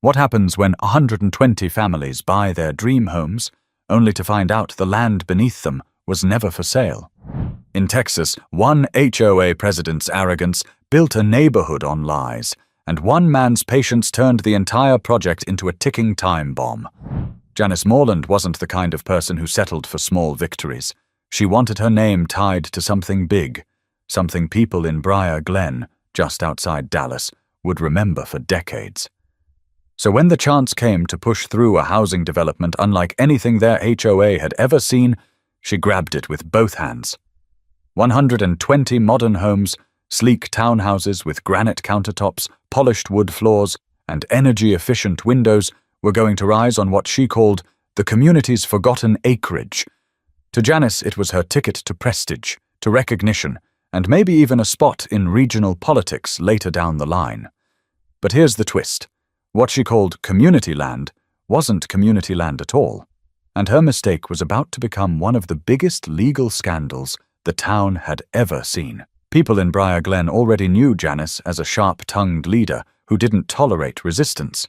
What happens when 120 families buy their dream homes, only to find out the land beneath them was never for sale? In Texas, one HOA president's arrogance built a neighborhood on lies, and one man's patience turned the entire project into a ticking time bomb. Janice Morland wasn't the kind of person who settled for small victories. She wanted her name tied to something big, something people in Briar Glen, just outside Dallas, would remember for decades. So when the chance came to push through a housing development unlike anything their HOA had ever seen, she grabbed it with both hands. 120 modern homes, sleek townhouses with granite countertops, polished wood floors, and energy-efficient windows were going to rise on what she called the community's forgotten acreage. To Janice, it was her ticket to prestige, to recognition, and maybe even a spot in regional politics later down the line. But here's the twist. What she called community land wasn't community land at all, and her mistake was about to become one of the biggest legal scandals the town had ever seen. People in Briar Glen already knew Janice as a sharp-tongued leader who didn't tolerate resistance.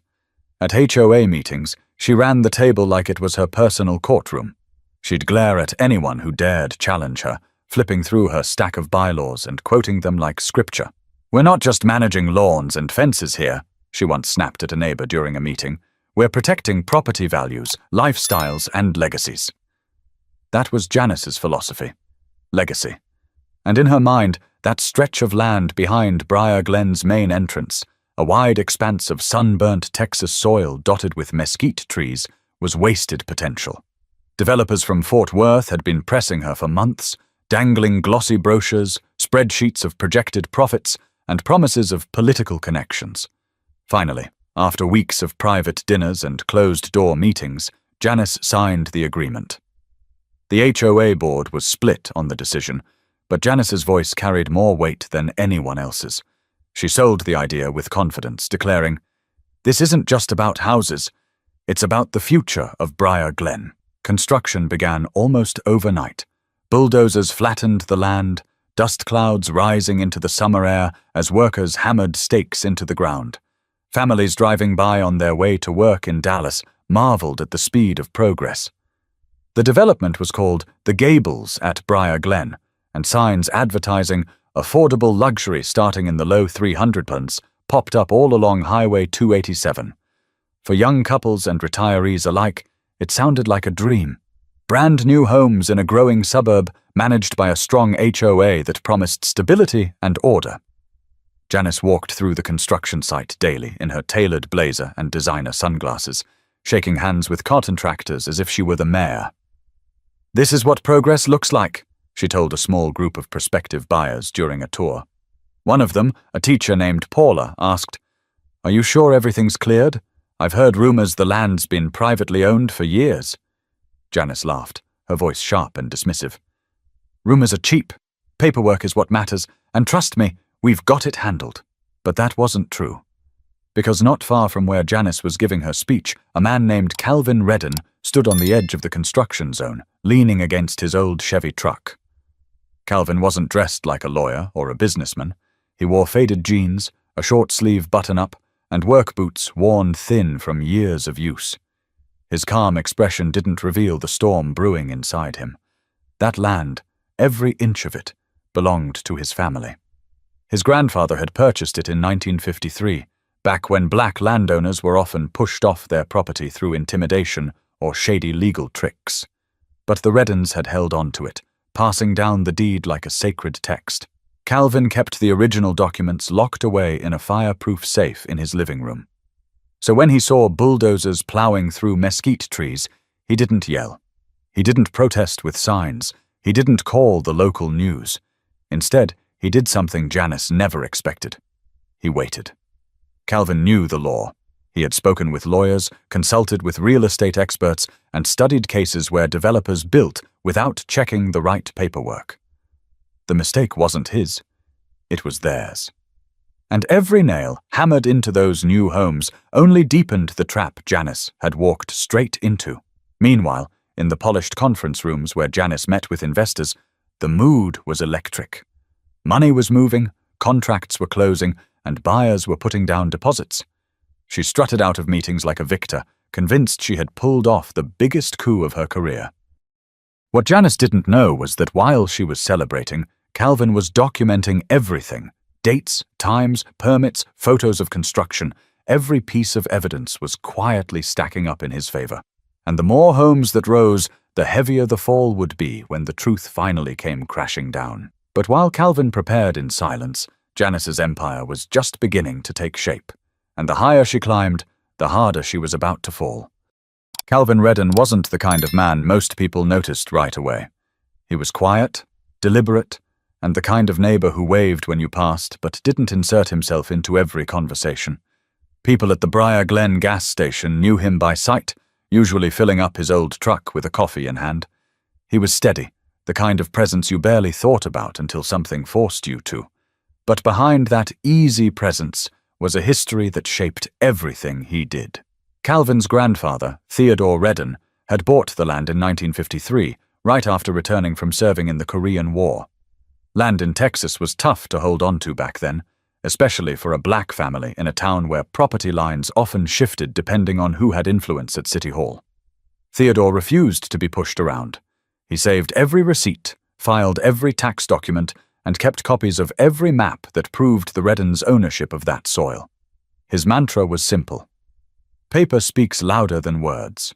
At HOA meetings, she ran the table like it was her personal courtroom. She'd glare at anyone who dared challenge her, flipping through her stack of bylaws and quoting them like scripture. "We're not just managing lawns and fences here," she once snapped at a neighbor during a meeting. "We're protecting property values, lifestyles, and legacies." That was Janice's philosophy. Legacy. And in her mind, that stretch of land behind Briar Glen's main entrance, a wide expanse of sunburnt Texas soil dotted with mesquite trees, was wasted potential. Developers from Fort Worth had been pressing her for months, dangling glossy brochures, spreadsheets of projected profits, and promises of political connections. Finally, after weeks of private dinners and closed-door meetings, Janice signed the agreement. The HOA board was split on the decision, but Janice's voice carried more weight than anyone else's. She sold the idea with confidence, declaring, "This isn't just about houses. It's about the future of Briar Glen." Construction began almost overnight. Bulldozers flattened the land, dust clouds rising into the summer air as workers hammered stakes into the ground. Families driving by on their way to work in Dallas marveled at the speed of progress. The development was called The Gables at Briar Glen, and signs advertising affordable luxury starting in the low 300s popped up all along Highway 287. For young couples and retirees alike, it sounded like a dream. Brand new homes in a growing suburb managed by a strong HOA that promised stability and order. Janice walked through the construction site daily in her tailored blazer and designer sunglasses, shaking hands with contractors as if she were the mayor. "This is what progress looks like," she told a small group of prospective buyers during a tour. One of them, a teacher named Paula, asked, "Are you sure everything's cleared? I've heard rumors the land's been privately owned for years." Janice laughed, her voice sharp and dismissive. "Rumors are cheap. Paperwork is what matters, and trust me, we've got it handled." But that wasn't true. Because not far from where Janice was giving her speech, a man named Calvin Redden stood on the edge of the construction zone, leaning against his old Chevy truck. Calvin wasn't dressed like a lawyer or a businessman. He wore faded jeans, a short-sleeve button-up, and work boots worn thin from years of use. His calm expression didn't reveal the storm brewing inside him. That land, every inch of it, belonged to his family. His grandfather had purchased it in 1953, back when black landowners were often pushed off their property through intimidation or shady legal tricks. But the Reddens had held on to it, passing down the deed like a sacred text. Calvin kept the original documents locked away in a fireproof safe in his living room. So when he saw bulldozers plowing through mesquite trees, he didn't yell. He didn't protest with signs. He didn't call the local news. Instead, he did something Janice never expected. He waited. Calvin knew the law. He had spoken with lawyers, consulted with real estate experts, and studied cases where developers built without checking the right paperwork. The mistake wasn't his. It was theirs. And every nail hammered into those new homes only deepened the trap Janice had walked straight into. Meanwhile, in the polished conference rooms where Janice met with investors, the mood was electric. Money was moving, contracts were closing, and buyers were putting down deposits. She strutted out of meetings like a victor, convinced she had pulled off the biggest coup of her career. What Janice didn't know was that while she was celebrating, Calvin was documenting everything. Dates, times, permits, photos of construction. Every piece of evidence was quietly stacking up in his favor. And the more homes that rose, the heavier the fall would be when the truth finally came crashing down. But while Calvin prepared in silence, Janice's empire was just beginning to take shape. And the higher she climbed, the harder she was about to fall. Calvin Redden wasn't the kind of man most people noticed right away. He was quiet, deliberate, and the kind of neighbor who waved when you passed but didn't insert himself into every conversation. People at the Briar Glen gas station knew him by sight, usually filling up his old truck with a coffee in hand. He was steady, the kind of presence you barely thought about until something forced you to. But behind that easy presence was a history that shaped everything he did. Calvin's grandfather, Theodore Redden, had bought the land in 1953, right after returning from serving in the Korean War. Land in Texas was tough to hold on to back then, especially for a black family in a town where property lines often shifted depending on who had influence at City Hall. Theodore refused to be pushed around. He saved every receipt, filed every tax document, and kept copies of every map that proved the Reddens' ownership of that soil. His mantra was simple: paper speaks louder than words.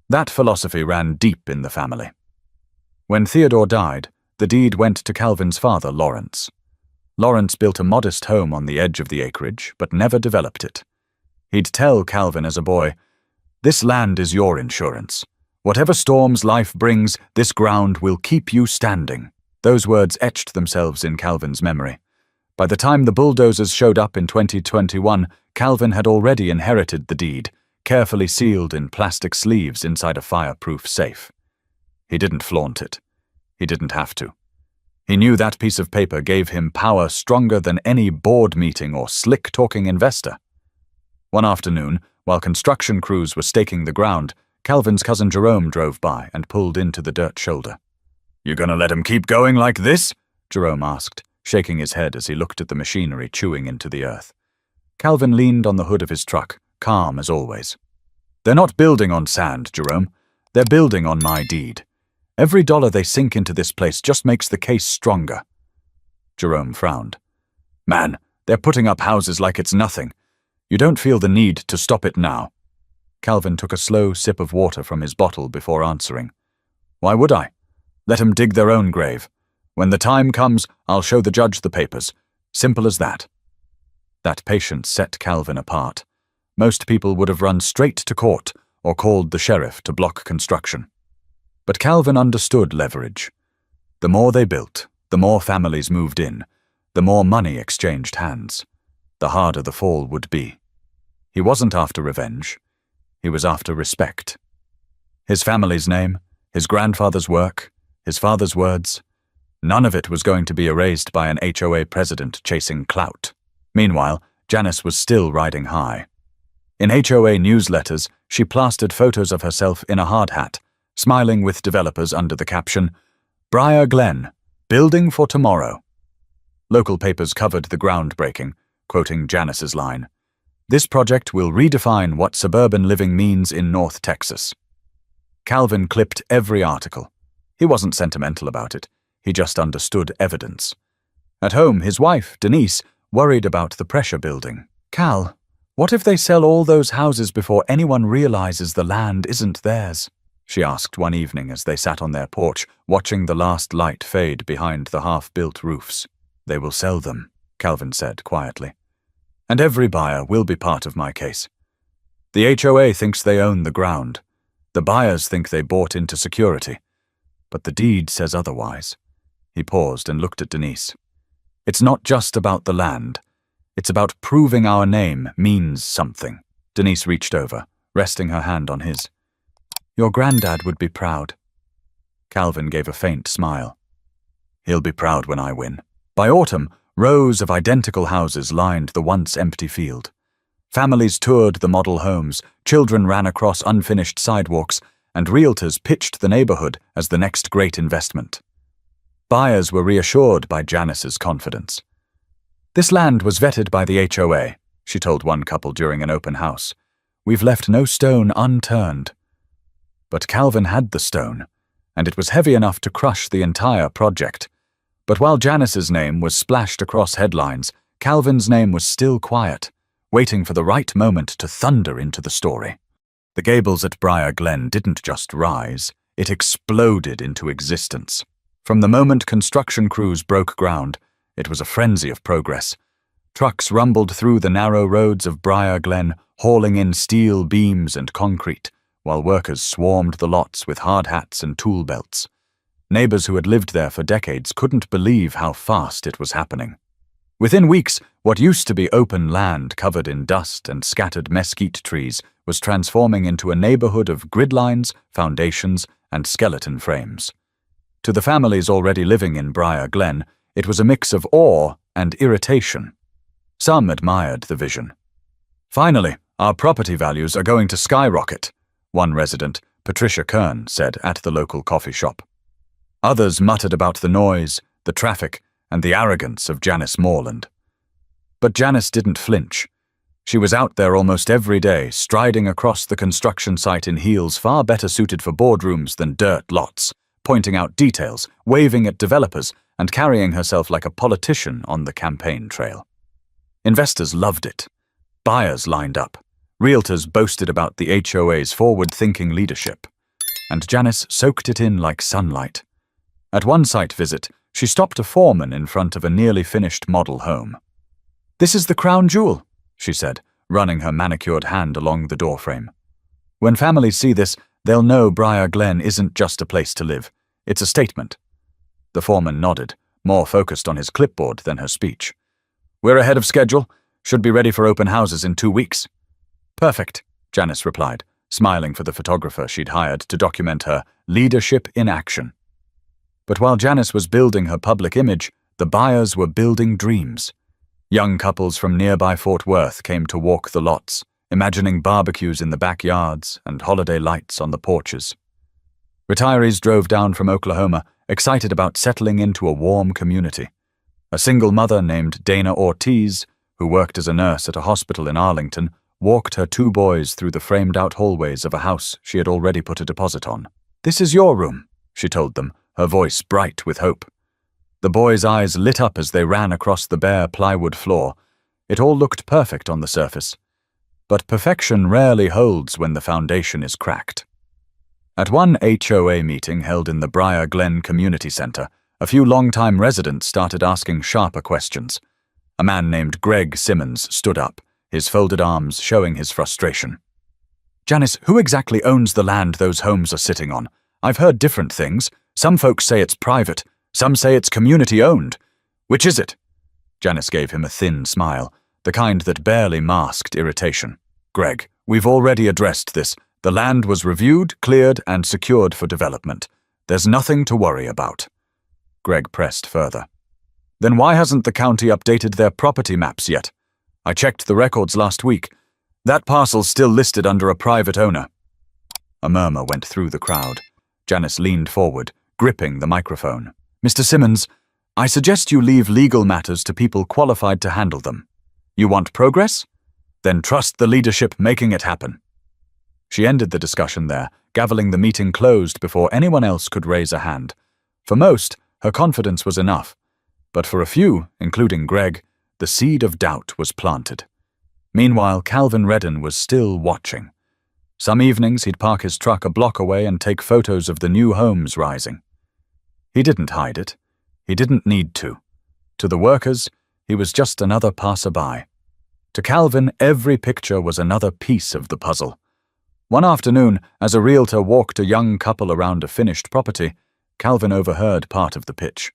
That philosophy ran deep in the family. When Theodore died, the deed went to Calvin's father, Lawrence. Lawrence built a modest home on the edge of the acreage, but never developed it. He'd tell Calvin as a boy, "This land is your insurance. Whatever storms life brings, this ground will keep you standing." Those words etched themselves in Calvin's memory. By the time the bulldozers showed up in 2021, Calvin had already inherited the deed, carefully sealed in plastic sleeves inside a fireproof safe. He didn't flaunt it. He didn't have to. He knew that piece of paper gave him power stronger than any board meeting or slick-talking investor. One afternoon, while construction crews were staking the ground, Calvin's cousin Jerome drove by and pulled into the dirt shoulder. "You gonna let him keep going like this?" Jerome asked, shaking his head as he looked at the machinery chewing into the earth. Calvin leaned on the hood of his truck, calm as always. "They're not building on sand, Jerome. They're building on my deed. Every dollar they sink into this place just makes the case stronger." Jerome frowned. "Man, they're putting up houses like it's nothing. You don't feel the need to stop it now." Calvin took a slow sip of water from his bottle before answering. "Why would I? Let 'em dig their own grave. When the time comes, I'll show the judge the papers. Simple as that." That patience set Calvin apart. Most people would have run straight to court or called the sheriff to block construction. But Calvin understood leverage. The more they built, the more families moved in, the more money exchanged hands, the harder the fall would be. He wasn't after revenge. He was after respect. His family's name, his grandfather's work, his father's words, none of it was going to be erased by an HOA president chasing clout. Meanwhile, Janice was still riding high. In HOA newsletters, she plastered photos of herself in a hard hat, smiling with developers under the caption, "Briar Glen, building for tomorrow." Local papers covered the groundbreaking, quoting Janice's line, "This project will redefine what suburban living means in North Texas." Calvin clipped every article. He wasn't sentimental about it. He just understood evidence. At home, his wife, Denise, worried about the pressure building. "Cal, what if they sell all those houses before anyone realizes the land isn't theirs?" she asked one evening as they sat on their porch, watching the last light fade behind the half-built roofs. "They will sell them," Calvin said quietly. "And every buyer will be part of my case. The HOA thinks they own the ground. The buyers think they bought into security. But the deed says otherwise." He paused and looked at Denise. "It's not just about the land. It's about proving our name means something." Denise reached over, resting her hand on his. "Your granddad would be proud." Calvin gave a faint smile. "He'll be proud when I win." By autumn, rows of identical houses lined the once empty field. Families toured the model homes, children ran across unfinished sidewalks, and realtors pitched the neighborhood as the next great investment. Buyers were reassured by Janice's confidence. This land was vetted by the HOA. she told one couple during an open house. "We've left no stone unturned." But Calvin had the stone, and it was heavy enough to crush the entire project. But while Janice's name was splashed across headlines, Calvin's name was still quiet, waiting for the right moment to thunder into the story. The gables at Briar Glen didn't just rise, it exploded into existence. From the moment construction crews broke ground, it was a frenzy of progress. Trucks rumbled through the narrow roads of Briar Glen, hauling in steel beams and concrete, while workers swarmed the lots with hard hats and tool belts. Neighbors who had lived there for decades couldn't believe how fast it was happening. Within weeks, what used to be open land covered in dust and scattered mesquite trees was transforming into a neighborhood of grid lines, foundations, and skeleton frames. To the families already living in Briar Glen, it was a mix of awe and irritation. Some admired the vision. "Finally, our property values are going to skyrocket," one resident, Patricia Kern, said at the local coffee shop. Others muttered about the noise, the traffic, and the arrogance of Janice Morland. But Janice didn't flinch. She was out there almost every day, striding across the construction site in heels far better suited for boardrooms than dirt lots, pointing out details, waving at developers, and carrying herself like a politician on the campaign trail. Investors loved it. Buyers lined up. Realtors boasted about the HOA's forward-thinking leadership. And Janice soaked it in like sunlight. At one site visit, she stopped a foreman in front of a nearly finished model home. "This is the crown jewel," she said, running her manicured hand along the doorframe. "When families see this, they'll know Briar Glen isn't just a place to live. It's a statement." The foreman nodded, more focused on his clipboard than her speech. "We're ahead of schedule. Should be ready for open houses in 2 weeks." "Perfect," Janice replied, smiling for the photographer she'd hired to document her leadership in action. But while Janice was building her public image, the buyers were building dreams. Young couples from nearby Fort Worth came to walk the lots, imagining barbecues in the backyards and holiday lights on the porches. Retirees drove down from Oklahoma, excited about settling into a warm community. A single mother named Dana Ortiz, who worked as a nurse at a hospital in Arlington, walked her 2 boys through the framed-out hallways of a house she had already put a deposit on. "This is your room," she told them, her voice bright with hope. The boys' eyes lit up as they ran across the bare plywood floor. It all looked perfect on the surface. But perfection rarely holds when the foundation is cracked. At one HOA meeting held in the Briar Glen Community Center, a few longtime residents started asking sharper questions. A man named Greg Simmons stood up, his folded arms showing his frustration. "Janice, who exactly owns the land those homes are sitting on? I've heard different things. Some folks say it's private, some say it's community-owned. Which is it?" Janice gave him a thin smile, the kind that barely masked irritation. "Greg, we've already addressed this. The land was reviewed, cleared, and secured for development. There's nothing to worry about." Greg pressed further. "Then why hasn't the county updated their property maps yet? I checked the records last week. That parcel's still listed under a private owner." A murmur went through the crowd. Janice leaned forward, gripping the microphone. "Mr. Simmons, I suggest you leave legal matters to people qualified to handle them. You want progress? Then trust the leadership making it happen." She ended the discussion there, gaveling the meeting closed before anyone else could raise a hand. For most, her confidence was enough. But for a few, including Greg, the seed of doubt was planted. Meanwhile, Calvin Redden was still watching. Some evenings he'd park his truck a block away and take photos of the new homes rising. He didn't hide it. He didn't need to. To the workers, he was just another passerby. To Calvin, every picture was another piece of the puzzle. One afternoon, as a realtor walked a young couple around a finished property, Calvin overheard part of the pitch.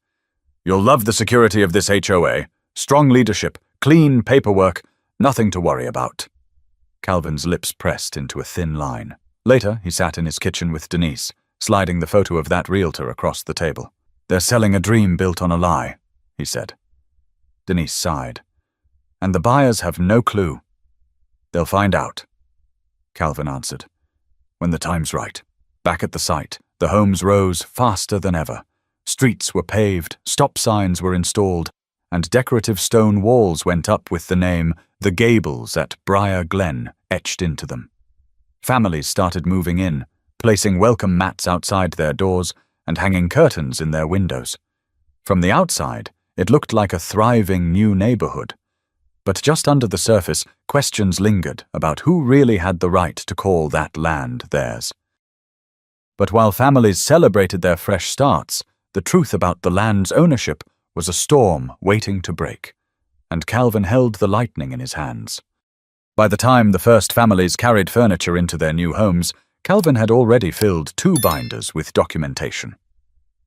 "You'll love the security of this HOA. Strong leadership, clean paperwork, nothing to worry about." Calvin's lips pressed into a thin line. Later, he sat in his kitchen with Denise, sliding the photo of that realtor across the table. "They're selling a dream built on a lie," he said. Denise sighed. "And the buyers have no clue." "They'll find out," Calvin answered. "When the time's right." Back at the site, the homes rose faster than ever. Streets were paved, stop signs were installed, and decorative stone walls went up with the name the gables at Briar Glen etched into them. Families started moving in, placing welcome mats outside their doors and hanging curtains in their windows. From the outside, it looked like a thriving new neighborhood. But just under the surface, questions lingered about who really had the right to call that land theirs. But while families celebrated their fresh starts, the truth about the land's ownership was a storm waiting to break, and Calvin held the lightning in his hands. By the time the first families carried furniture into their new homes, Calvin had already filled 2 binders with documentation.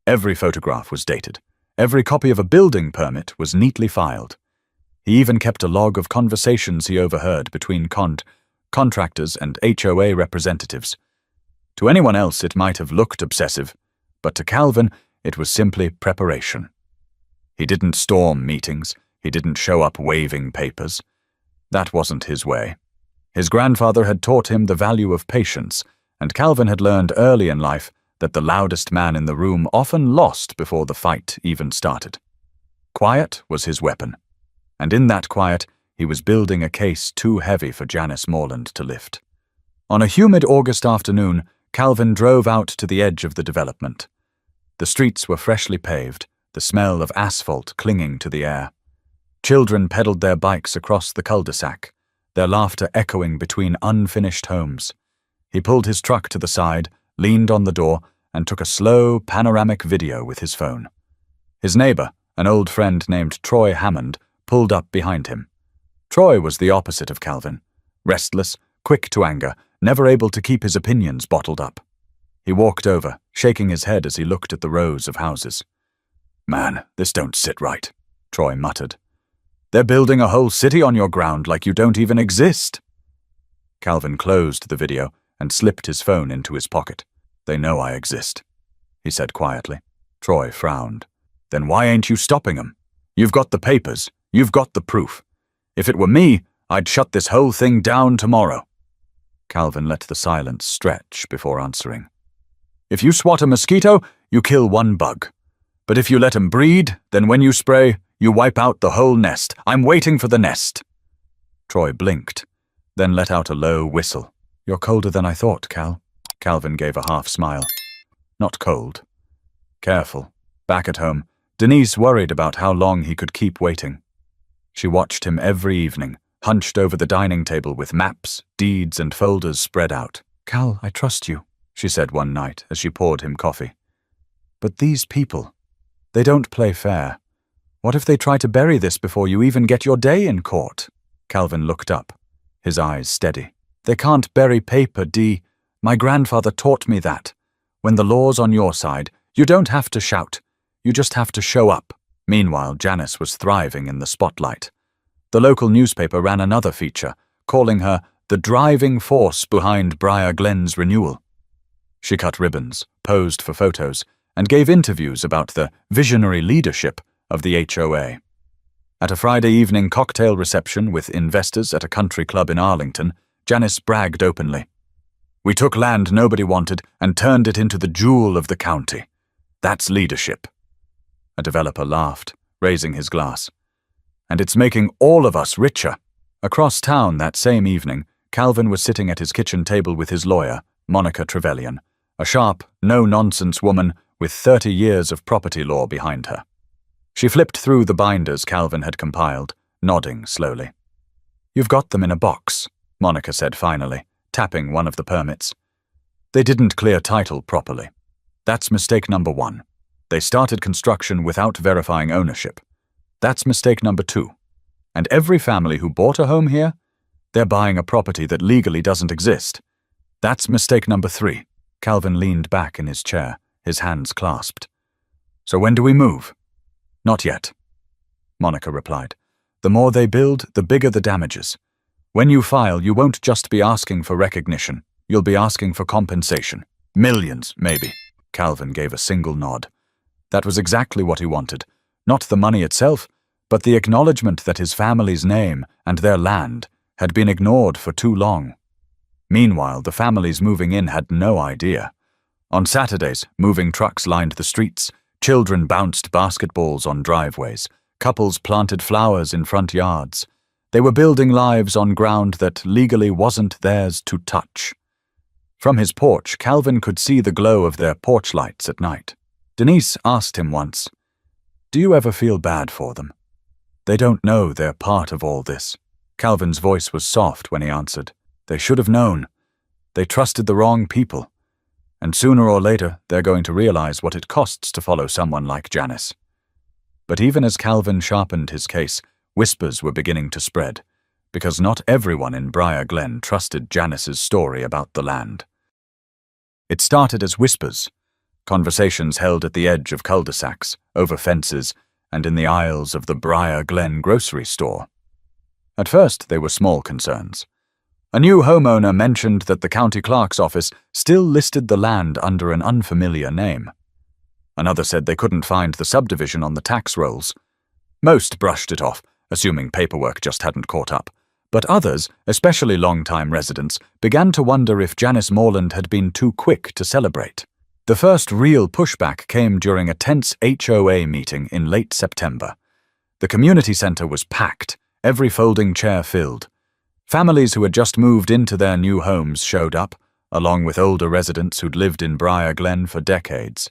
Every photograph was dated. Every copy of a building permit was neatly filed. He even kept a log of conversations he overheard between contractors and HOA representatives. To anyone else it might have looked obsessive, but to Calvin it was simply preparation. He didn't storm meetings, he didn't show up waving papers. That wasn't his way. His grandfather had taught him the value of patience, and Calvin had learned early in life that the loudest man in the room often lost before the fight even started. Quiet was his weapon, and in that quiet he was building a case too heavy for Janice Morland to lift. On a humid August afternoon, Calvin drove out to the edge of the development. The streets were freshly paved, the smell of asphalt clinging to the air. Children pedaled their bikes across the cul-de-sac, their laughter echoing between unfinished homes. He pulled his truck to the side, leaned on the door, and took a slow, panoramic video with his phone. His neighbor, an old friend named Troy Hammond, pulled up behind him. Troy was the opposite of Calvin, restless, quick to anger, never able to keep his opinions bottled up. He walked over, shaking his head as he looked at the rows of houses. "Man, this don't sit right," Troy muttered. "They're building a whole city on your ground like you don't even exist." Calvin closed the video and slipped his phone into his pocket. "They know I exist," he said quietly. Troy frowned. "Then why ain't you stopping them? You've got the papers. You've got the proof. If it were me, I'd shut this whole thing down tomorrow." Calvin let the silence stretch before answering. "If you swat a mosquito, you kill 1 bug. But if you let 'em breed, then when you spray, you wipe out the whole nest. I'm waiting for the nest." Troy blinked, then let out a low whistle. "You're colder than I thought, Cal." Calvin gave a half smile. "Not cold. Careful." Back at home, Denise worried about how long he could keep waiting. She watched him every evening, hunched over the dining table with maps, deeds, and folders spread out. "Cal, I trust you," she said one night as she poured him coffee. "But these people, they don't play fair. What if they try to bury this before you even get your day in court?" Calvin looked up, his eyes steady. "They can't bury paper, Dee. My grandfather taught me that. When the law's on your side, you don't have to shout. You just have to show up." Meanwhile, Janice was thriving in the spotlight. The local newspaper ran another feature, calling her the driving force behind Briar Glen's renewal. She cut ribbons, posed for photos, and gave interviews about the visionary leadership of the HOA. At a Friday evening cocktail reception with investors at a country club in Arlington, Janice bragged openly. "We took land nobody wanted and turned it into the jewel of the county. That's leadership." A developer laughed, raising his glass. "And it's making all of us richer." Across town that same evening, Calvin was sitting at his kitchen table with his lawyer, Monica Trevelyan, a sharp, no-nonsense woman with 30 years of property law behind her. She flipped through the binders Calvin had compiled, nodding slowly. "You've got them in a box," Monica said finally, tapping one of the permits. "They didn't clear title properly. That's mistake number 1. They started construction without verifying ownership. That's mistake number 2. And every family who bought a home here, they're buying a property that legally doesn't exist. That's mistake number 3. Calvin leaned back in his chair, his hands clasped. "So when do we move?" "Not yet," Monica replied. "The more they build, the bigger the damages. When you file, you won't just be asking for recognition. You'll be asking for compensation. Millions, maybe." Calvin gave a single nod. That was exactly what he wanted. Not the money itself, but the acknowledgement that his family's name and their land had been ignored for too long. Meanwhile, the families moving in had no idea. On Saturdays, moving trucks lined the streets, children bounced basketballs on driveways, couples planted flowers in front yards. They were building lives on ground that legally wasn't theirs to touch. From his porch, Calvin could see the glow of their porch lights at night. Denise asked him once, "Do you ever feel bad for them? They don't know they're part of all this." Calvin's voice was soft when he answered, "They should have known. They trusted the wrong people. And sooner or later, they're going to realize what it costs to follow someone like Janice." But even as Calvin sharpened his case, whispers were beginning to spread, because not everyone in Briar Glen trusted Janice's story about the land. It started as whispers, conversations held at the edge of cul-de-sacs, over fences, and in the aisles of the Briar Glen grocery store. At first, they were small concerns. A new homeowner mentioned that the county clerk's office still listed the land under an unfamiliar name. Another said they couldn't find the subdivision on the tax rolls. Most brushed it off, assuming paperwork just hadn't caught up. But others, especially long-time residents, began to wonder if Janice Morland had been too quick to celebrate. The first real pushback came during a tense HOA meeting in late September. The community center was packed, every folding chair filled. Families who had just moved into their new homes showed up, along with older residents who'd lived in Briar Glen for decades.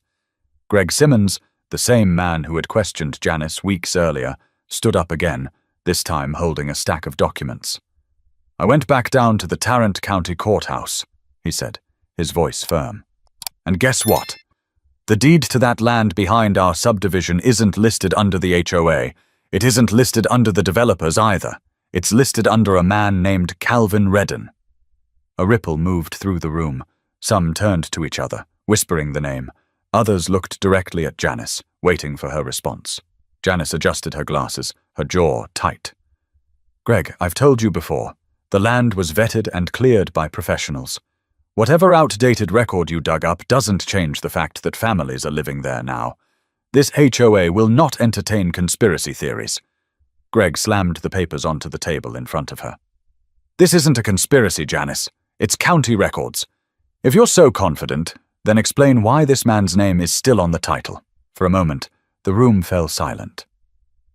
Greg Simmons, the same man who had questioned Janice weeks earlier, stood up again, this time holding a stack of documents. "I went back down to the Tarrant County Courthouse," he said, his voice firm. "And guess what? The deed to that land behind our subdivision isn't listed under the HOA. It isn't listed under the developers either. It's listed under a man named Calvin Redden." A ripple moved through the room. Some turned to each other, whispering the name. Others looked directly at Janice, waiting for her response. Janice adjusted her glasses, her jaw tight. "Greg, I've told you before. The land was vetted and cleared by professionals. Whatever outdated record you dug up doesn't change the fact that families are living there now. This HOA will not entertain conspiracy theories." Greg slammed the papers onto the table in front of her. "This isn't a conspiracy, Janice. It's county records. If you're so confident, then explain why this man's name is still on the title." For a moment, the room fell silent.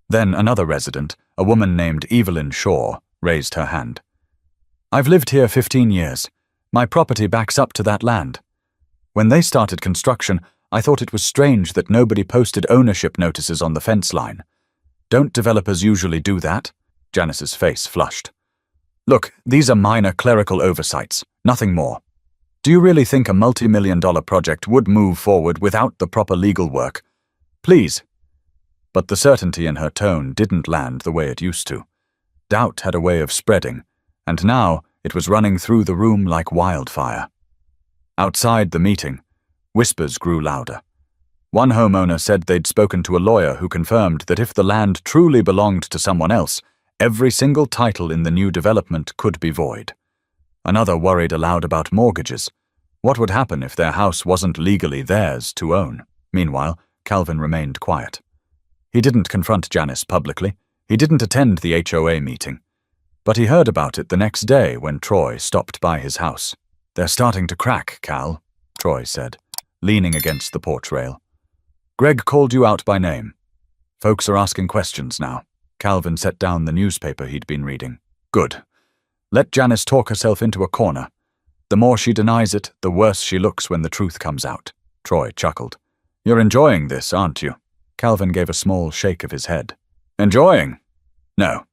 Then another resident, a woman named Evelyn Shaw, raised her hand. "I've lived here 15 years. My property backs up to that land. When they started construction, I thought it was strange that nobody posted ownership notices on the fence line. Don't developers usually do that?" Janice's face flushed. "Look, these are minor clerical oversights, nothing more. Do you really think a multi-million-dollar project would move forward without the proper legal work? Please." But the certainty in her tone didn't land the way it used to. Doubt had a way of spreading, and now it was running through the room like wildfire. Outside the meeting, whispers grew louder. One homeowner said they'd spoken to a lawyer who confirmed that if the land truly belonged to someone else, every single title in the new development could be void. Another worried aloud about mortgages. What would happen if their house wasn't legally theirs to own? Meanwhile, Calvin remained quiet. He didn't confront Janice publicly. He didn't attend the HOA meeting. But he heard about it the next day when Troy stopped by his house. "They're starting to crack, Cal," Troy said, leaning against the porch rail. "Greg called you out by name. Folks are asking questions now." Calvin set down the newspaper he'd been reading. "Good. Let Janice talk herself into a corner. The more she denies it, the worse she looks when the truth comes out." Troy chuckled. "You're enjoying this, aren't you?" Calvin gave a small shake of his head. "Enjoying? No.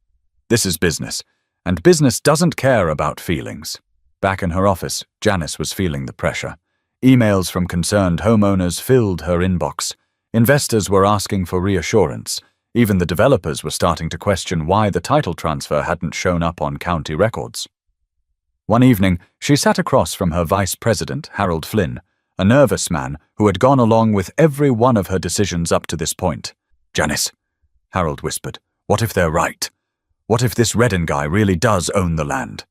This is business, and business doesn't care about feelings." Back in her office, Janice was feeling the pressure. Emails from concerned homeowners filled her inbox. Investors were asking for reassurance. Even the developers were starting to question why the title transfer hadn't shown up on county records. One evening, she sat across from her vice president, Harold Flynn, a nervous man who had gone along with every one of her decisions up to this point. "Janice," Harold whispered, "what if they're right? What if this Redden guy really does own the land?"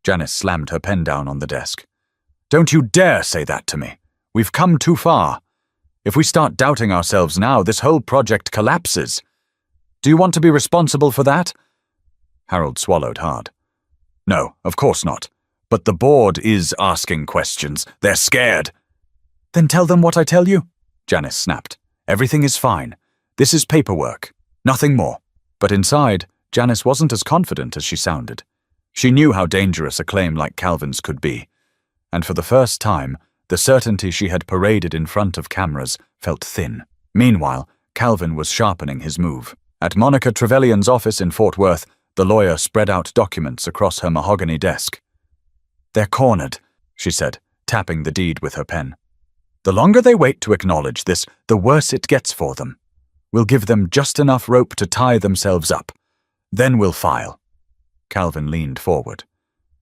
Janice slammed her pen down on the desk. "Don't you dare say that to me. We've come too far. If we start doubting ourselves now, this whole project collapses. Do you want to be responsible for that?" Harold swallowed hard. "No, of course not. But the board is asking questions. They're scared." "Then tell them what I tell you," Janice snapped. "Everything is fine. This is paperwork. Nothing more." But inside, Janice wasn't as confident as she sounded. She knew how dangerous a claim like Calvin's could be, and for the first time, the certainty she had paraded in front of cameras felt thin. Meanwhile, Calvin was sharpening his move. At Monica Trevelyan's office in Fort Worth, the lawyer spread out documents across her mahogany desk. "They're cornered," she said, tapping the deed with her pen. "The longer they wait to acknowledge this, the worse it gets for them. We'll give them just enough rope to tie themselves up. Then we'll file." Calvin leaned forward.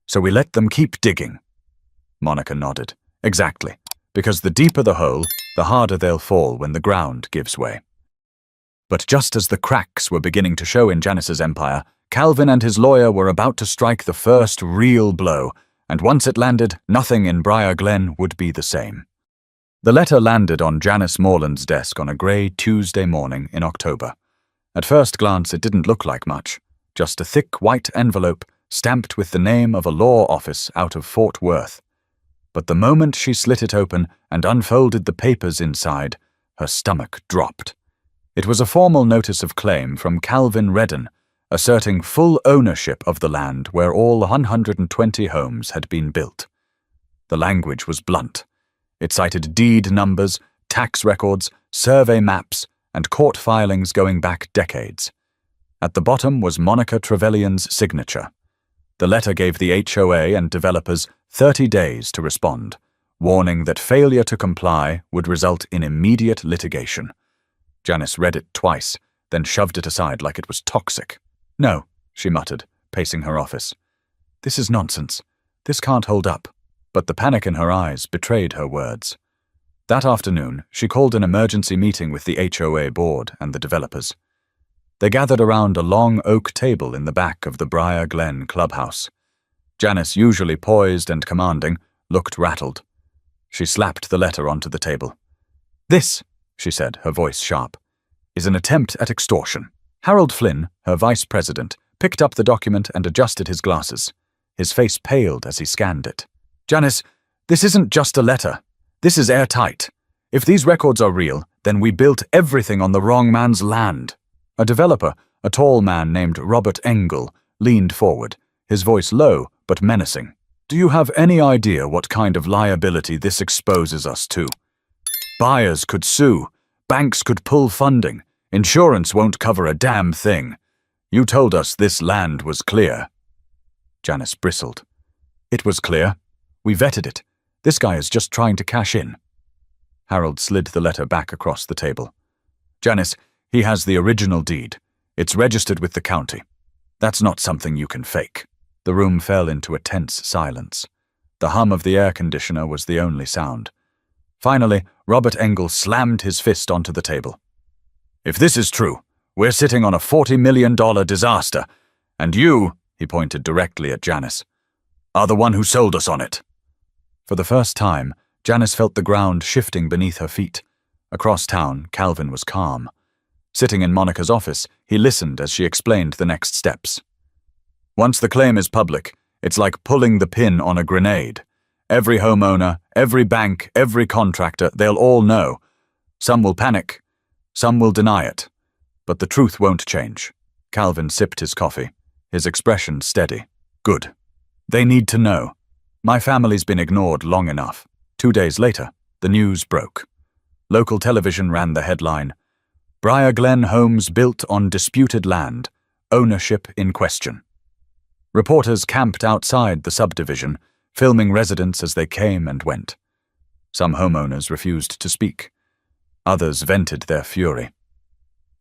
"So we let them keep digging?" Monica nodded. "Exactly, because the deeper the hole, the harder they'll fall when the ground gives way." But just as the cracks were beginning to show in Janice's empire, Calvin and his lawyer were about to strike the first real blow, and once it landed, nothing in Briar Glen would be the same. The letter landed on Janice Morland's desk on a grey Tuesday morning in October. At first glance, it didn't look like much, just a thick white envelope stamped with the name of a law office out of Fort Worth. But the moment she slit it open and unfolded the papers inside, her stomach dropped. It was a formal notice of claim from Calvin Redden, asserting full ownership of the land where all 120 homes had been built. The language was blunt. It cited deed numbers, tax records, survey maps, and court filings going back decades. At the bottom was Monica Trevelyan's signature. The letter gave the HOA and developers 30 days to respond, warning that failure to comply would result in immediate litigation. Janice read it twice, then shoved it aside like it was toxic. "No," she muttered, pacing her office. "This is nonsense. This can't hold up." But the panic in her eyes betrayed her words. That afternoon, she called an emergency meeting with the HOA board and the developers. They gathered around a long oak table in the back of the Briar Glen clubhouse. Janice, usually poised and commanding, looked rattled. She slapped the letter onto the table. "This," she said, her voice sharp, "is an attempt at extortion." Harold Flynn, her vice president, picked up the document and adjusted his glasses. His face paled as he scanned it. "Janice, this isn't just a letter. This is airtight. If these records are real, then we built everything on the wrong man's land." A developer, a tall man named Robert Engel, leaned forward, his voice low but menacing. "Do you have any idea what kind of liability this exposes us to? Buyers could sue, banks could pull funding, insurance won't cover a damn thing. You told us this land was clear." Janice bristled. "It was clear. We vetted it. This guy is just trying to cash in." Harold slid the letter back across the table. "Janice, he has the original deed. It's registered with the county. That's not something you can fake." The room fell into a tense silence. The hum of the air conditioner was the only sound. Finally, Robert Engel slammed his fist onto the table. "If this is true, we're sitting on a $40 million disaster, and you," he pointed directly at Janice, "are the one who sold us on it." For the first time, Janice felt the ground shifting beneath her feet. Across town, Calvin was calm. Sitting in Monica's office, he listened as she explained the next steps. "Once the claim is public, it's like pulling the pin on a grenade. Every homeowner, every bank, every contractor, they'll all know. Some will panic, some will deny it. But the truth won't change." Calvin sipped his coffee, his expression steady. "Good. They need to know. My family's been ignored long enough." 2 days later, the news broke. Local television ran the headline, "Briar Glen homes built on disputed land, ownership in question." Reporters camped outside the subdivision, filming residents as they came and went. Some homeowners refused to speak. Others vented their fury.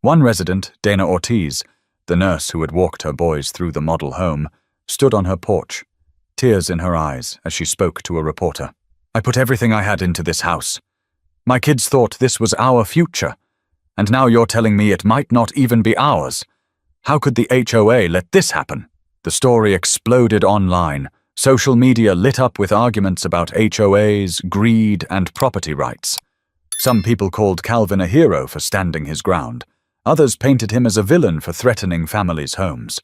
One resident, Dana Ortiz, the nurse who had walked her boys through the model home, stood on her porch, tears in her eyes as she spoke to a reporter. "I put everything I had into this house. My kids thought this was our future, and now you're telling me it might not even be ours. How could the HOA let this happen?" The story exploded online. Social media lit up with arguments about HOAs, greed, and property rights. Some people called Calvin a hero for standing his ground. Others painted him as a villain for threatening families' homes.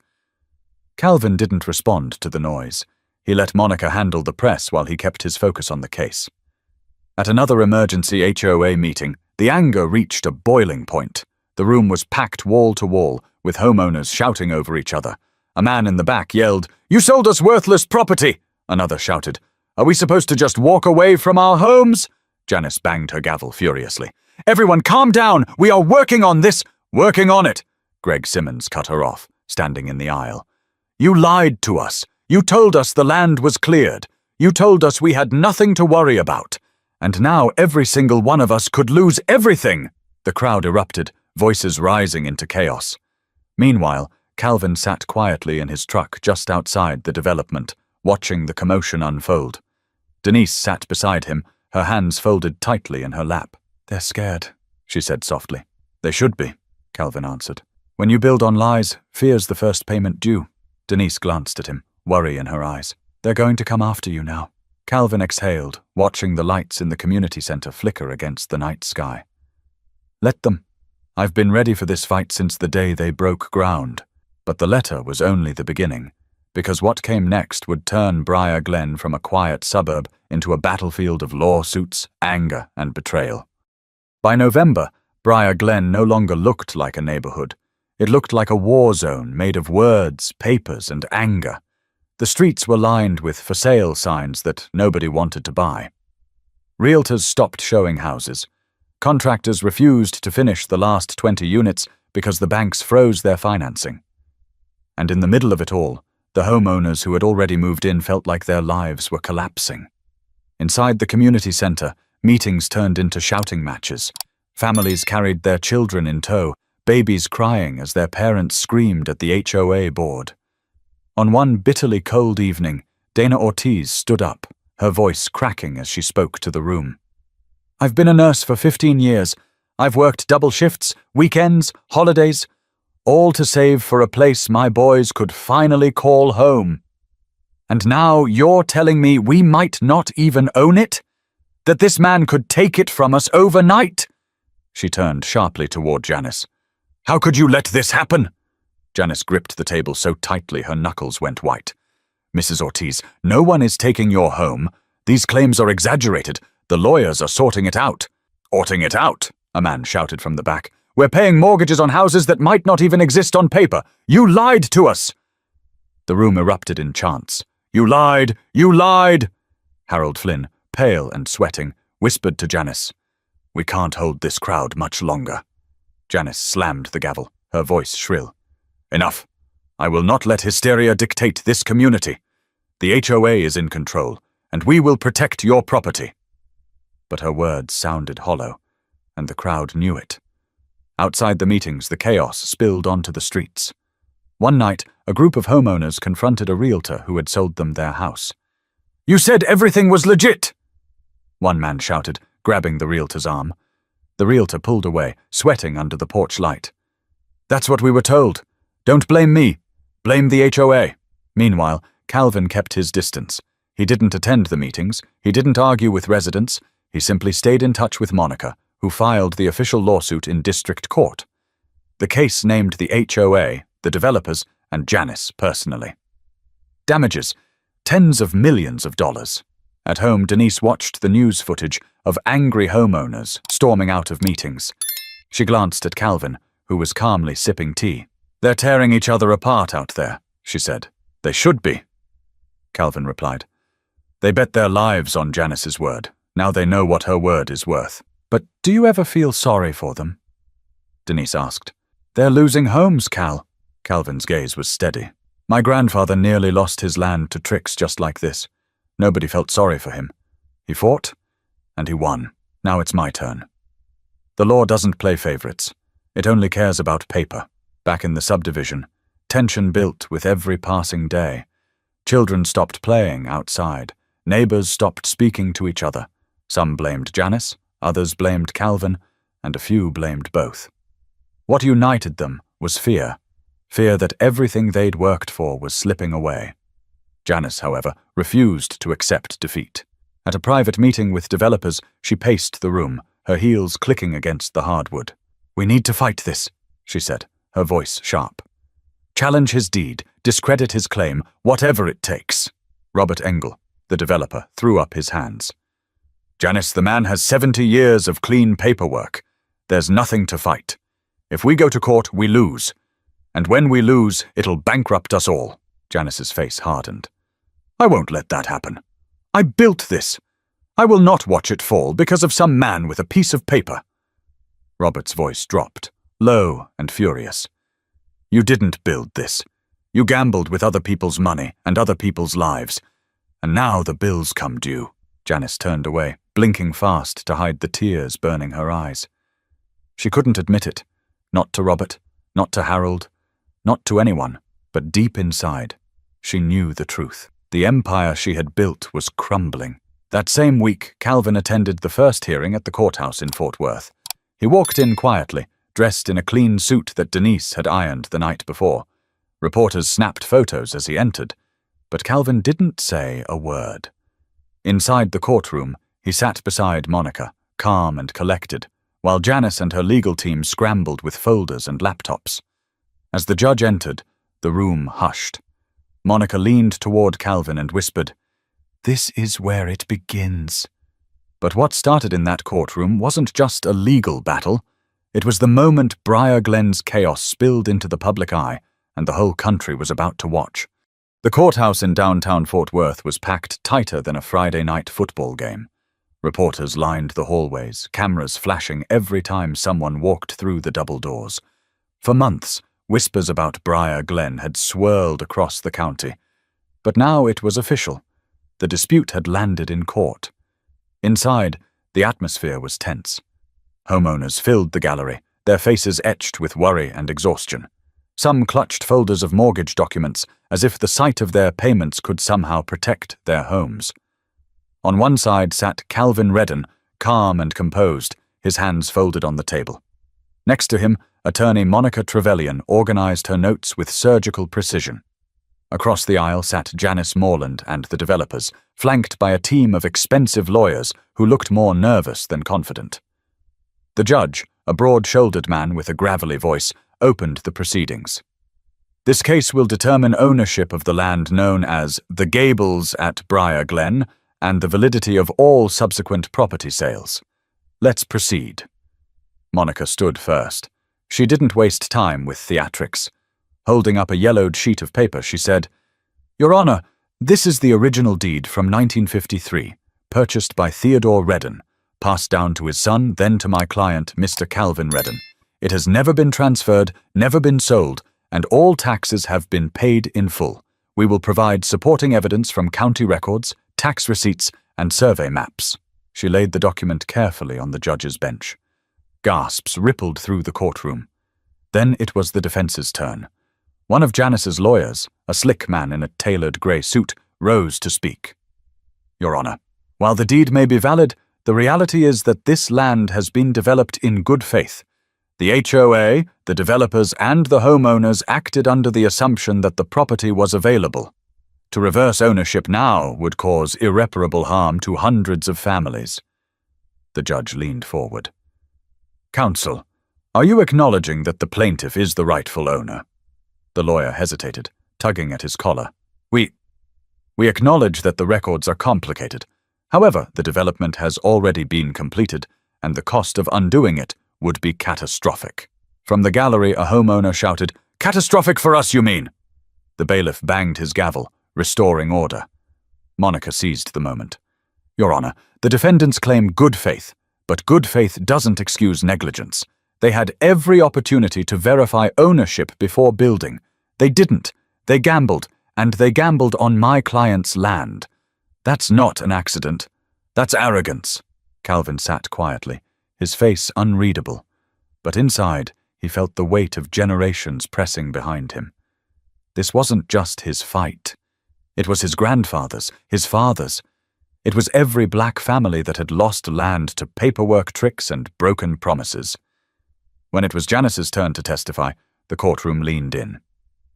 Calvin didn't respond to the noise. He let Monica handle the press while he kept his focus on the case. At another emergency HOA meeting, the anger reached a boiling point. The room was packed wall to wall, with homeowners shouting over each other. A man in the back yelled, "You sold us worthless property!" Another shouted, "Are we supposed to just walk away from our homes?" Janice banged her gavel furiously. "Everyone calm down! We are working on this! Working on it!" Greg Simmons cut her off, standing in the aisle. "You lied to us. You told us the land was cleared. You told us we had nothing to worry about. And now every single one of us could lose everything!" The crowd erupted, voices rising into chaos. Meanwhile, Calvin sat quietly in his truck just outside the development, watching the commotion unfold. Denise sat beside him, her hands folded tightly in her lap. "They're scared," she said softly. "They should be," Calvin answered. "When you build on lies, fear's the first payment due." Denise glanced at him, worry in her eyes. "They're going to come after you now." Calvin exhaled, watching the lights in the community center flicker against the night sky. "Let them. I've been ready for this fight since the day they broke ground." But the letter was only the beginning, because what came next would turn Briar Glen from a quiet suburb into a battlefield of lawsuits, anger, and betrayal. By November, Briar Glen no longer looked like a neighborhood. It looked like a war zone made of words, papers, and anger. The streets were lined with for sale signs that nobody wanted to buy. Realtors stopped showing houses. Contractors refused to finish the last 20 units because the banks froze their financing. And in the middle of it all, the homeowners who had already moved in felt like their lives were collapsing. Inside the community center, meetings turned into shouting matches. Families carried their children in tow, babies crying as their parents screamed at the HOA board. On one bitterly cold evening, Dana Ortiz stood up, her voice cracking as she spoke to the room. "I've been a nurse for 15 years. I've worked double shifts, weekends, holidays, all to save for a place my boys could finally call home. And now you're telling me we might not even own it? That this man could take it from us overnight?" She turned sharply toward Janice. "How could you let this happen?" Janice gripped the table so tightly her knuckles went white. "Mrs. Ortiz, no one is taking your home. These claims are exaggerated. The lawyers are sorting it out." "Sorting it out?" a man shouted from the back. "We're paying mortgages on houses that might not even exist on paper. You lied to us!" The room erupted in chants. "You lied! You lied!" Harold Flynn, pale and sweating, whispered to Janice. "We can't hold this crowd much longer." Janice slammed the gavel, her voice shrill. "Enough. I will not let hysteria dictate this community. The HOA is in control, and we will protect your property." But her words sounded hollow, and the crowd knew it. Outside the meetings, the chaos spilled onto the streets. One night, a group of homeowners confronted a realtor who had sold them their house. "You said everything was legit!" one man shouted, grabbing the realtor's arm. The realtor pulled away, sweating under the porch light. "That's what we were told. Don't blame me. Blame the HOA." Meanwhile, Calvin kept his distance. He didn't attend the meetings. He didn't argue with residents. He simply stayed in touch with Monica, who filed the official lawsuit in district court. The case named the HOA, the developers, and Janice personally. Damages, tens of millions of dollars. At home, Denise watched the news footage of angry homeowners storming out of meetings. She glanced at Calvin, who was calmly sipping tea. "They're tearing each other apart out there," she said. "They should be." Calvin replied. "They bet their lives on Janice's word. Now they know what her word is worth." "But do you ever feel sorry for them?" Denise asked. "They're losing homes, Cal." Calvin's gaze was steady. "My grandfather nearly lost his land to tricks just like this. Nobody felt sorry for him. He fought, and he won. Now it's my turn. The law doesn't play favorites. It only cares about paper." Back in the subdivision, tension built with every passing day. Children stopped playing outside. Neighbors stopped speaking to each other. Some blamed Janice, others blamed Calvin, and a few blamed both. What united them was fear. Fear that everything they'd worked for was slipping away. Janice, however, refused to accept defeat. At a private meeting with developers, she paced the room, her heels clicking against the hardwood. "We need to fight this," she said, her voice sharp. "Challenge his deed, discredit his claim, whatever it takes." Robert Engel, the developer, threw up his hands. "Janice, the man has 70 years of clean paperwork. There's nothing to fight. If we go to court, we lose. And when we lose, it'll bankrupt us all." Janice's face hardened. "I won't let that happen. I built this. I will not watch it fall because of some man with a piece of paper." Robert's voice dropped, low and furious. "You didn't build this. You gambled with other people's money and other people's lives. And now the bills come due." Janice turned away, blinking fast to hide the tears burning her eyes. She couldn't admit it. Not to Robert, not to Harold, not to anyone, but deep inside, she knew the truth. The empire she had built was crumbling. That same week, Calvin attended the first hearing at the courthouse in Fort Worth. He walked in quietly, dressed in a clean suit that Denise had ironed the night before. Reporters snapped photos as he entered, but Calvin didn't say a word. Inside the courtroom, he sat beside Monica, calm and collected, while Janice and her legal team scrambled with folders and laptops. As the judge entered, the room hushed. Monica leaned toward Calvin and whispered, "This is where it begins." But what started in that courtroom wasn't just a legal battle. It was the moment Briar Glen's chaos spilled into the public eye, and the whole country was about to watch. The courthouse in downtown Fort Worth was packed tighter than a Friday night football game. Reporters lined the hallways, cameras flashing every time someone walked through the double doors. For months, whispers about Briar Glen had swirled across the county. But now it was official. The dispute had landed in court. Inside, the atmosphere was tense. Homeowners filled the gallery, their faces etched with worry and exhaustion. Some clutched folders of mortgage documents as if the sight of their payments could somehow protect their homes. On one side sat Calvin Redden, calm and composed, his hands folded on the table. Next to him, attorney Monica Trevelyan organized her notes with surgical precision. Across the aisle sat Janice Morland and the developers, flanked by a team of expensive lawyers who looked more nervous than confident. The judge, a broad-shouldered man with a gravelly voice, opened the proceedings. "This case will determine ownership of the land known as the Gables at Briar Glen and the validity of all subsequent property sales. Let's proceed." Monica stood first. She didn't waste time with theatrics. Holding up a yellowed sheet of paper, she said, "Your Honor, this is the original deed from 1953, purchased by Theodore Redden, passed down to his son, then to my client, Mr. Calvin Redden. It has never been transferred, never been sold, and all taxes have been paid in full. We will provide supporting evidence from county records, tax receipts, and survey maps." She laid the document carefully on the judge's bench. Gasps rippled through the courtroom. Then it was the defense's turn. One of Janice's lawyers, a slick man in a tailored grey suit, rose to speak. "Your Honor, while the deed may be valid, the reality is that this land has been developed in good faith. The HOA, the developers, and the homeowners acted under the assumption that the property was available. To reverse ownership now would cause irreparable harm to hundreds of families." The judge leaned forward. "Counsel, are you acknowledging that the plaintiff is the rightful owner?" The lawyer hesitated, tugging at his collar. We acknowledge that the records are complicated. However, the development has already been completed, and the cost of undoing it would be catastrophic." From the gallery, a homeowner shouted, "Catastrophic for us, you mean?" The bailiff banged his gavel, restoring order. Monica seized the moment. "Your Honor, the defendants claim good faith, but good faith doesn't excuse negligence. They had every opportunity to verify ownership before building. They didn't. They gambled, and they gambled on my client's land. That's not an accident. That's arrogance." Calvin sat quietly, his face unreadable. But inside, he felt the weight of generations pressing behind him. This wasn't just his fight. It was his grandfather's, his father's. It was every black family that had lost land to paperwork tricks and broken promises. When it was Janice's turn to testify, the courtroom leaned in.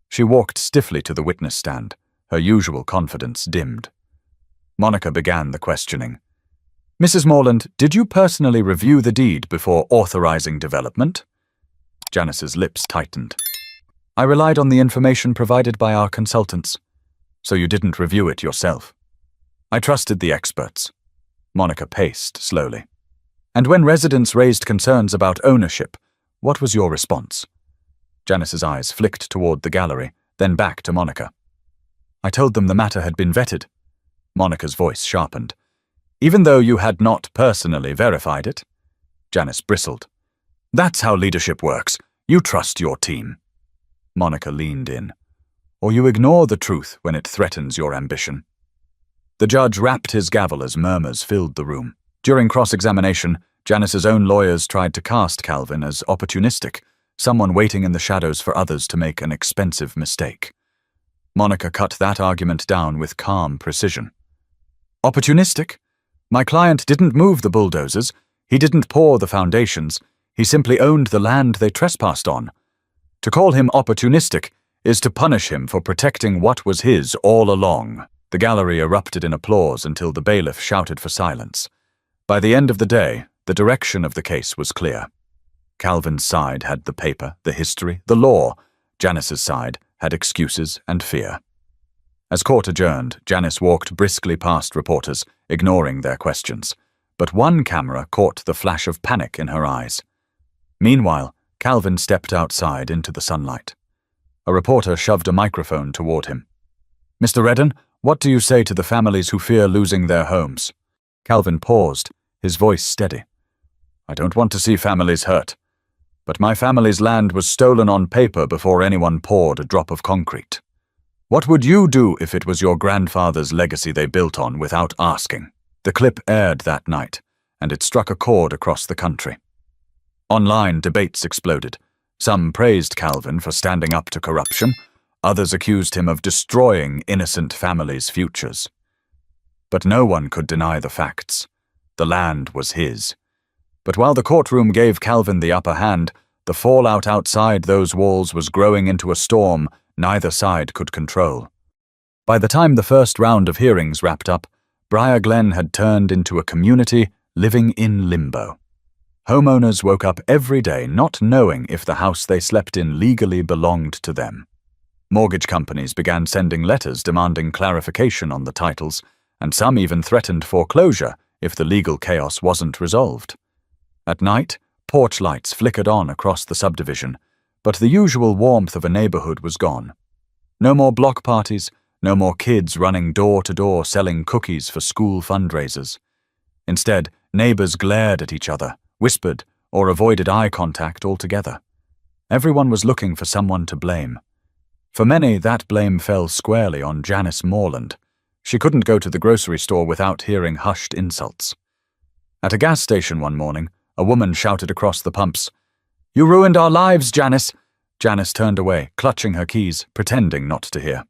She walked stiffly to the witness stand, her usual confidence dimmed. Monica began the questioning. "Mrs. Morland, did you personally review the deed before authorizing development?" Janice's lips tightened. "I relied on the information provided by our consultants." "So you didn't review it yourself?" "I trusted the experts." Monica paced slowly. "And when residents raised concerns about ownership, what was your response?" Janice's eyes flicked toward the gallery, then back to Monica. I told them the matter had been vetted. Monica's voice sharpened. Even though you had not personally verified it? Janice bristled. That's how leadership works. You trust your team. Monica leaned in. Or you ignore the truth when it threatens your ambition. The judge rapped his gavel as murmurs filled the room. During cross-examination, Janice's own lawyers tried to cast Calvin as opportunistic, someone waiting in the shadows for others to make an expensive mistake. Monica cut that argument down with calm precision. Opportunistic? My client didn't move the bulldozers. He didn't pour the foundations. He simply owned the land they trespassed on. To call him opportunistic is to punish him for protecting what was his all along. The gallery erupted in applause until the bailiff shouted for silence. By the end of the day, the direction of the case was clear. Calvin's side had the paper, the history, the law. Janice's side had excuses and fear. As court adjourned, Janice walked briskly past reporters, ignoring their questions. But one camera caught the flash of panic in her eyes. Meanwhile, Calvin stepped outside into the sunlight. A reporter shoved a microphone toward him. Mr. Redden, what do you say to the families who fear losing their homes? Calvin paused, his voice steady. I don't want to see families hurt. But my family's land was stolen on paper before anyone poured a drop of concrete. What would you do if it was your grandfather's legacy they built on without asking? The clip aired that night, and it struck a chord across the country. Online debates exploded. Some praised Calvin for standing up to corruption. Others accused him of destroying innocent families' futures. But no one could deny the facts. The land was his. But while the courtroom gave Calvin the upper hand, the fallout outside those walls was growing into a storm neither side could control. By the time the first round of hearings wrapped up, Briar Glen had turned into a community living in limbo. Homeowners woke up every day not knowing if the house they slept in legally belonged to them. Mortgage companies began sending letters demanding clarification on the titles, and some even threatened foreclosure if the legal chaos wasn't resolved. At night, porch lights flickered on across the subdivision, but the usual warmth of a neighborhood was gone. No more block parties, no more kids running door to door selling cookies for school fundraisers. Instead, neighbors glared at each other, whispered, or avoided eye contact altogether. Everyone was looking for someone to blame. For many, that blame fell squarely on Janice Morland. She couldn't go to the grocery store without hearing hushed insults. At a gas station one morning, a woman shouted across the pumps, "You ruined our lives, Janice!" Janice turned away, clutching her keys, pretending not to hear.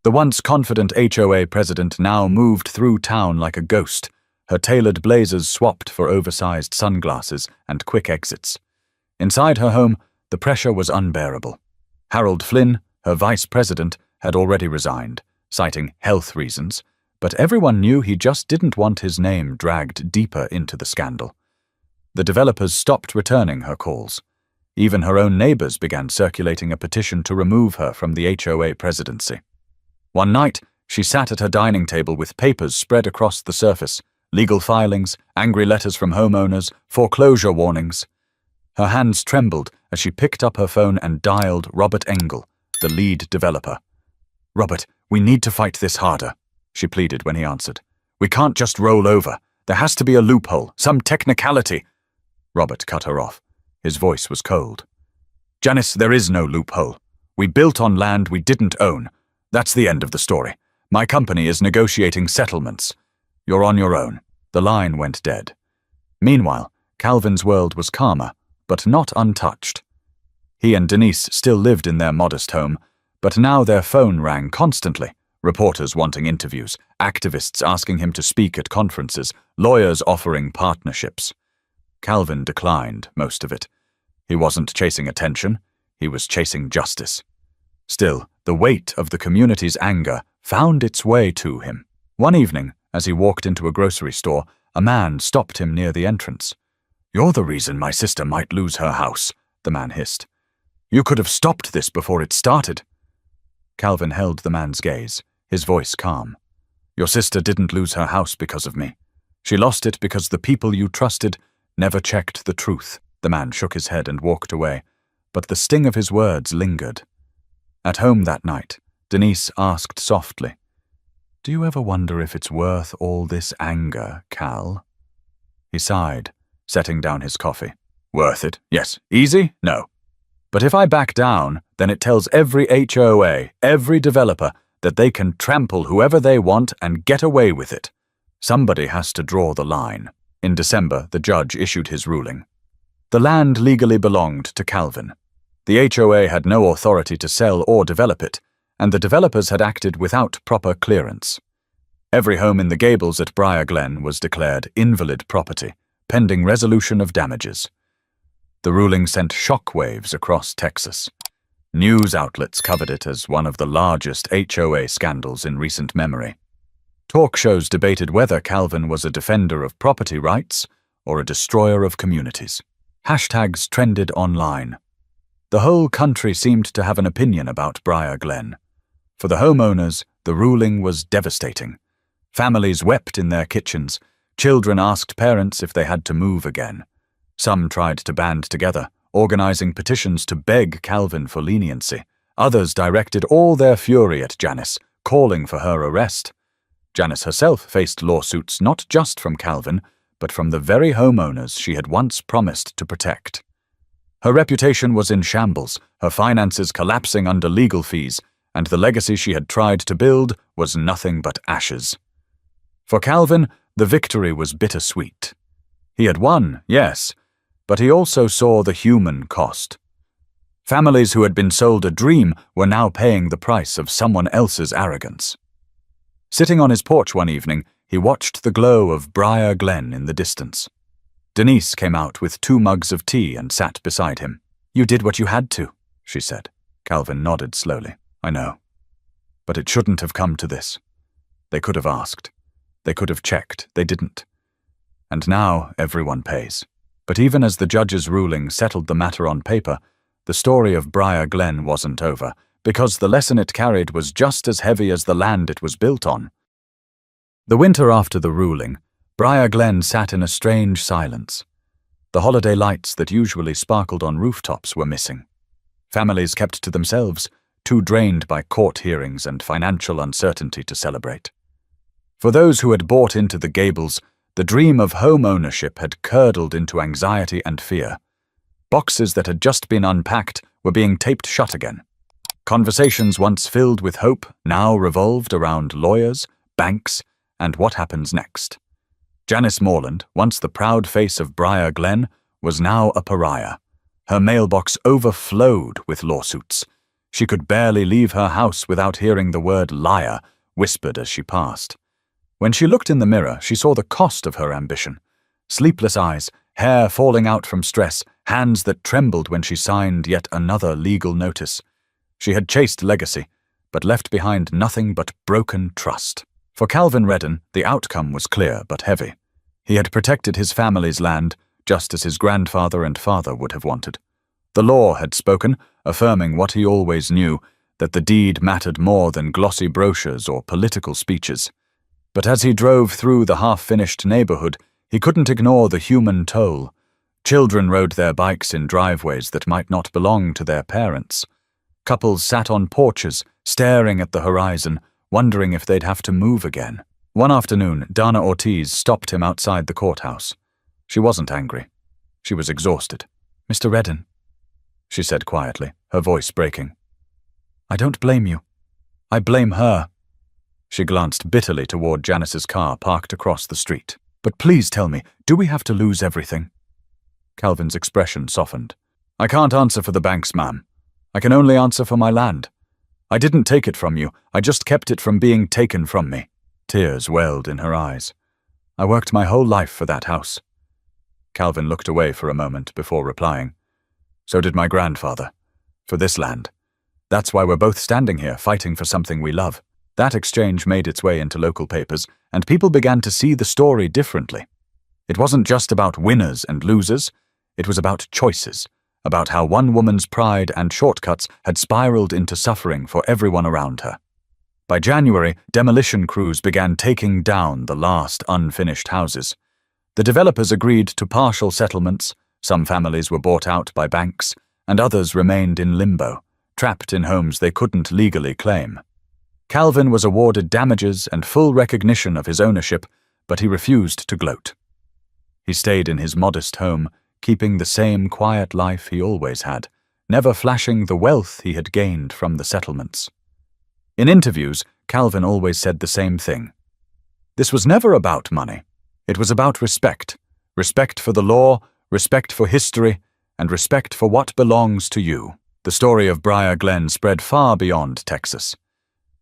The once confident HOA president now moved through town like a ghost, her tailored blazers swapped for oversized sunglasses and quick exits. Inside her home, the pressure was unbearable. Harold Flynn, her vice president, had already resigned, citing health reasons, but everyone knew he just didn't want his name dragged deeper into the scandal. The developers stopped returning her calls. Even her own neighbors began circulating a petition to remove her from the HOA presidency. One night, she sat at her dining table with papers spread across the surface, legal filings, angry letters from homeowners, foreclosure warnings. Her hands trembled as she picked up her phone and dialed Robert Engel, the lead developer. "Robert, we need to fight this harder," she pleaded when he answered. "We can't just roll over. There has to be a loophole, some technicality." Robert cut her off. His voice was cold. "Janice, there is no loophole. We built on land we didn't own. That's the end of the story. My company is negotiating settlements. You're on your own." The line went dead. Meanwhile, Calvin's world was calmer, but not untouched. He and Denise still lived in their modest home, but now their phone rang constantly, reporters wanting interviews, activists asking him to speak at conferences, lawyers offering partnerships. Calvin declined most of it. He wasn't chasing attention, he was chasing justice. Still, the weight of the community's anger found its way to him. One evening, as he walked into a grocery store, a man stopped him near the entrance. "You're the reason my sister might lose her house," the man hissed. "You could have stopped this before it started." Calvin held the man's gaze, his voice calm. "Your sister didn't lose her house because of me. She lost it because the people you trusted never checked the truth." The man shook his head and walked away. but the sting of his words lingered. At home that night, Denise asked softly, "Do you ever wonder if it's worth all this anger, Cal?" He sighed, setting down his coffee. "Worth it, yes. Easy? No. But if I back down, then it tells every HOA, every developer, that they can trample whoever they want and get away with it. Somebody has to draw the line." In December, the judge issued his ruling. The land legally belonged to Calvin. The HOA had no authority to sell or develop it, and the developers had acted without proper clearance. Every home in the Gables at Briar Glen was declared invalid property, pending resolution of damages. The ruling sent shockwaves across Texas. News outlets covered it as one of the largest HOA scandals in recent memory. Talk shows debated whether Calvin was a defender of property rights or a destroyer of communities. Hashtags trended online. The whole country seemed to have an opinion about Briar Glen. For the homeowners, the ruling was devastating. Families wept in their kitchens. Children asked parents if they had to move again. Some tried to band together, organizing petitions to beg Calvin for leniency. Others directed all their fury at Janice, calling for her arrest. Janice herself faced lawsuits not just from Calvin, but from the very homeowners she had once promised to protect. Her reputation was in shambles, her finances collapsing under legal fees, and the legacy she had tried to build was nothing but ashes. For Calvin, the victory was bittersweet. He had won, yes, but he also saw the human cost. Families who had been sold a dream were now paying the price of someone else's arrogance. Sitting on his porch one evening, he watched the glow of Briar Glen in the distance. Denise came out with 2 mugs of tea and sat beside him. "You did what you had to," she said. Calvin nodded slowly. "I know. But it shouldn't have come to this. They could have asked. They could have checked. They didn't. And now everyone pays." But even as the judge's ruling settled the matter on paper, the story of Briar Glen wasn't over, because the lesson it carried was just as heavy as the land it was built on. The winter after the ruling, Briar Glen sat in a strange silence. The holiday lights that usually sparkled on rooftops were missing. Families kept to themselves, too drained by court hearings and financial uncertainty to celebrate. For those who had bought into the Gables, the dream of home ownership had curdled into anxiety and fear. Boxes that had just been unpacked were being taped shut again. Conversations once filled with hope now revolved around lawyers, banks, and what happens next. Janice Morland, once the proud face of Briar Glen, was now a pariah. Her mailbox overflowed with lawsuits. She could barely leave her house without hearing the word liar whispered as she passed. When she looked in the mirror, she saw the cost of her ambition. Sleepless eyes, hair falling out from stress, hands that trembled when she signed yet another legal notice. She had chased legacy, but left behind nothing but broken trust. For Calvin Redden, the outcome was clear but heavy. He had protected his family's land, just as his grandfather and father would have wanted. The law had spoken, affirming what he always knew, that the deed mattered more than glossy brochures or political speeches. But as he drove through the half-finished neighborhood, he couldn't ignore the human toll. Children rode their bikes in driveways that might not belong to their parents. Couples sat on porches, staring at the horizon, wondering if they'd have to move again. One afternoon, Dana Ortiz stopped him outside the courthouse. She wasn't angry. She was exhausted. "Mr. Redden," she said quietly, her voice breaking. "I don't blame you. I blame her." She glanced bitterly toward Janice's car parked across the street. "But please tell me, do we have to lose everything?" Calvin's expression softened. "I can't answer for the banks, ma'am. I can only answer for my land. I didn't take it from you, I just kept it from being taken from me." Tears welled in her eyes. "I worked my whole life for that house." Calvin looked away for a moment before replying. "So did my grandfather. For this land. That's why we're both standing here, fighting for something we love." That exchange made its way into local papers, and people began to see the story differently. It wasn't just about winners and losers, it was about choices, about how one woman's pride and shortcuts had spiraled into suffering for everyone around her. By January, demolition crews began taking down the last unfinished houses. The developers agreed to partial settlements, some families were bought out by banks, and others remained in limbo, trapped in homes they couldn't legally claim. Calvin was awarded damages and full recognition of his ownership, but he refused to gloat. He stayed in his modest home, keeping the same quiet life he always had, never flashing the wealth he had gained from the settlements. In interviews, Calvin always said the same thing. This was never about money. It was about respect. Respect for the law, respect for history, and respect for what belongs to you. The story of Briar Glen spread far beyond Texas.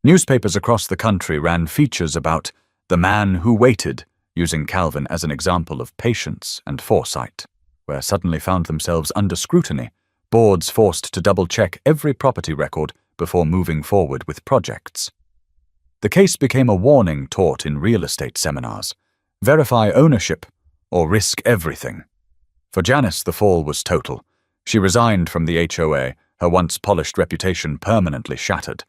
Newspapers across the country ran features about the man who waited, using Calvin as an example of patience and foresight, where suddenly found themselves under scrutiny, boards forced to double-check every property record before moving forward with projects. The case became a warning taught in real estate seminars. Verify ownership or risk everything. For Janice, the fall was total. She resigned from the HOA, her once polished reputation permanently shattered.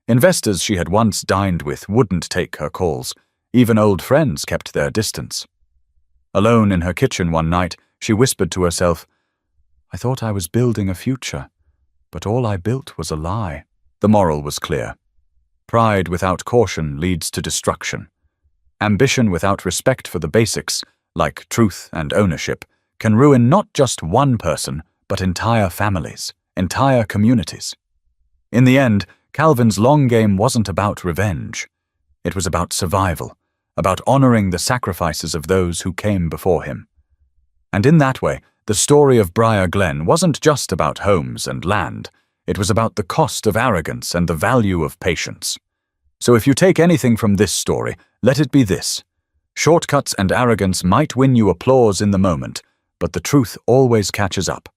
Investors she had once dined with wouldn't take her calls. Even old friends kept their distance. Alone in her kitchen one night, she whispered to herself, "I thought I was building a future, but all I built was a lie." The moral was clear. Pride without caution leads to destruction. Ambition without respect for the basics, like truth and ownership, can ruin not just one person, but entire families, entire communities. In the end, Calvin's long game wasn't about revenge. It was about survival, about honoring the sacrifices of those who came before him. And in that way, the story of Briar Glen wasn't just about homes and land. It was about the cost of arrogance and the value of patience. So if you take anything from this story, let it be this. Shortcuts and arrogance might win you applause in the moment, but the truth always catches up.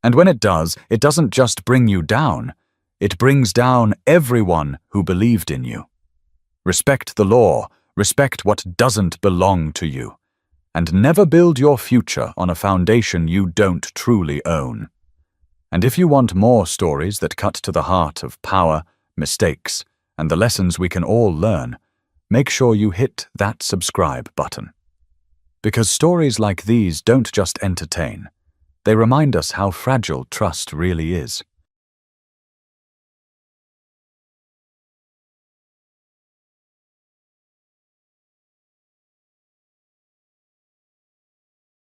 And when it does, it doesn't just bring you down. It brings down everyone who believed in you. Respect the law, respect what doesn't belong to you, and never build your future on a foundation you don't truly own. And if you want more stories that cut to the heart of power, mistakes, and the lessons we can all learn, make sure you hit that subscribe button. Because stories like these don't just entertain, they remind us how fragile trust really is.